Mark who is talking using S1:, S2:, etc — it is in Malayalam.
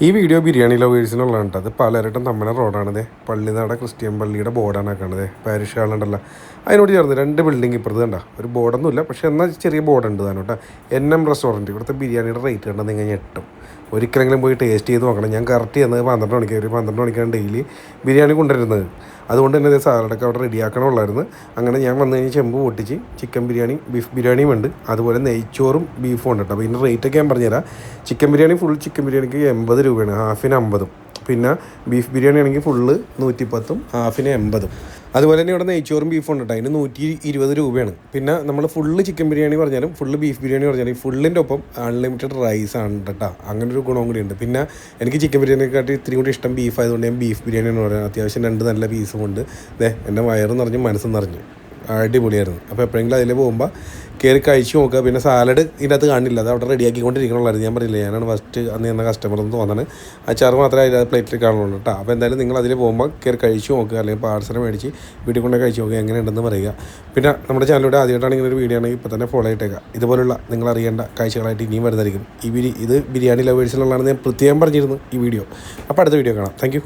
S1: ഈ വീഡിയോ ബിരിയാണി ലവേഴ്സിനുള്ളതാണ് കേട്ടോ. അത് പലരും നമ്മുടെ റോഡാണിത്. പള്ളിനാട ക്രിസ്ത്യൻ പള്ളിയുടെ ബോർഡാണ് ആക്കണത്. പാരിഷ് ഹാളുണ്ടല്ലോ, അതിനോട് ചേർന്ന് 2 ബിൽഡിംഗ് ഇപ്പുറത്ത് കണ്ട ഒരു ബോർഡൊന്നുമില്ല, പക്ഷേ എന്നാൽ ചെറിയ ബോർഡ് ഉണ്ട് താനും കേട്ടോ. NM restaurant. ഇവിടുത്തെ ബിരിയാണിയുടെ റേറ്റ് കണ്ടാൽ നിങ്ങൾ ഞെട്ടും. ഒരിക്കലെങ്കിലും പോയി ടേസ്റ്റ് ചെയ്ത് നോക്കണം. ഞാൻ കറക്റ്റ് ചെയ്യുന്നത് 12 മണിക്ക്. ഒരു 12 മണിക്കാണ് ഡെയിലി ബിരിയാണി കൊണ്ടുവരുന്നത്. അതുകൊണ്ട് തന്നെ സാലഡൊക്കെ അവിടെ റെഡിയാക്കണമുള്ളായിരുന്നു. അങ്ങനെ ഞാൻ വന്നു കഴിഞ്ഞാൽ ചെമ്പ് പൊട്ടിച്ച് ചിക്കൻ ബിരിയാണി, ബീഫ് ബിരിയാണിയും ഉണ്ട്, അതുപോലെ നെയ്ച്ചോറും ബീഫും ഉണ്ട് കേട്ടോ. അപ്പോൾ ഇതിൻ്റെ റേറ്റൊക്കെ ഞാൻ പറഞ്ഞുതരാം. ചിക്കൻ ബിരിയാണി ഫുൾ ചിക്കൻ ബിരിയാണിക്ക് 80 രൂപയാണ്, ഹാഫിന് 50. പിന്നെ ബീഫ് ബിരിയാണി ആണെങ്കിൽ ഫുള്ള് 110, ഹാഫിന് 80. അതുപോലെ തന്നെ ഇവിടെ നെയ്ച്ചോറും ബീഫും ഉണ്ട് കേട്ടോ. അതിന് 120 രൂപയാണ്. പിന്നെ നമ്മൾ ഫുള്ള് ചിക്കൻ ബിരിയാണി പറഞ്ഞാലും ഫുള്ള് ബീഫ് ബിരിയാണി പറഞ്ഞാലും ഫുള്ളിൻ്റെ ഒപ്പം അൺലിമിറ്റഡ് റൈസ് ആണ് കേട്ടോ. അങ്ങനെ ഒരു ഗുണവും കൂടി ഉണ്ട്. പിന്നെ എനിക്ക് ചിക്കൻ ബിരിയാണിയെക്കാട്ടി ഇത്തിരി കൂടി ഇഷ്ടം ബീഫ് ആയതുകൊണ്ട് ഞാൻ ബീഫ് ബിരിയാണി എന്ന് പറയുന്നത്. അത്യാവശ്യം 2 നല്ല പീസും ഉണ്ട്. എൻ്റെ വയറ് നിറഞ്ഞ് മനസ്സും നിറഞ്ഞു, അടിപൊളിയായിരുന്നു. അപ്പോൾ എപ്പോഴെങ്കിലും അതിൽ പോകുമ്പോൾ കയറി കഴിച്ച് നോക്കുക. പിന്നെ സാലഡ് ഇതിനകത്ത് കാണില്ല, അത് അവിടെ റെഡിയാക്കിക്കൊണ്ടിരിക്കണുള്ളായിരുന്നു. ഞാൻ പറഞ്ഞില്ല, ഞാനാണ് ഫസ്റ്റ് അന്ന് ചെന്ന കസ്റ്റമർ എന്ന് തോന്നുന്നത്. അച്ചാർ മാത്രമേ അതിൽ പ്ലേറ്റിൽ കാണുള്ളൂ കേട്ടോ. അപ്പോൾ എന്തായാലും നിങ്ങൾ അതിൽ പോകുമ്പോൾ കയറി കഴിച്ച് നോക്കുക, അല്ലെങ്കിൽ പാർസൽ മേടിച്ച് വീട്ടിൽ കൊണ്ടുപോയി കഴിച്ച് നോക്കുക, എങ്ങനെയുണ്ടെന്ന് പറയുക. പിന്നെ നമ്മുടെ ചാനലിലൂടെ ആദ്യമായിട്ടാണ് ഇങ്ങനെ ഒരു വീഡിയോ ആണെങ്കിൽ ഇപ്പോൾ തന്നെ ഫോളോ ആയിട്ടേക്കുക. ഇതുപോലുള്ള നിങ്ങൾ അറിയേണ്ട കാഴ്ചകളായിട്ട് ഇനിയും വരുന്നതായിരിക്കും. ഇത് ബിരിയാണി ലവേഴ്സിലുള്ളതാണെന്ന് ഞാൻ പ്രത്യേകം പറഞ്ഞിരുന്നു ഈ വീഡിയോ. അപ്പോൾ അടുത്ത വീഡിയോ കാണാം. താങ്ക്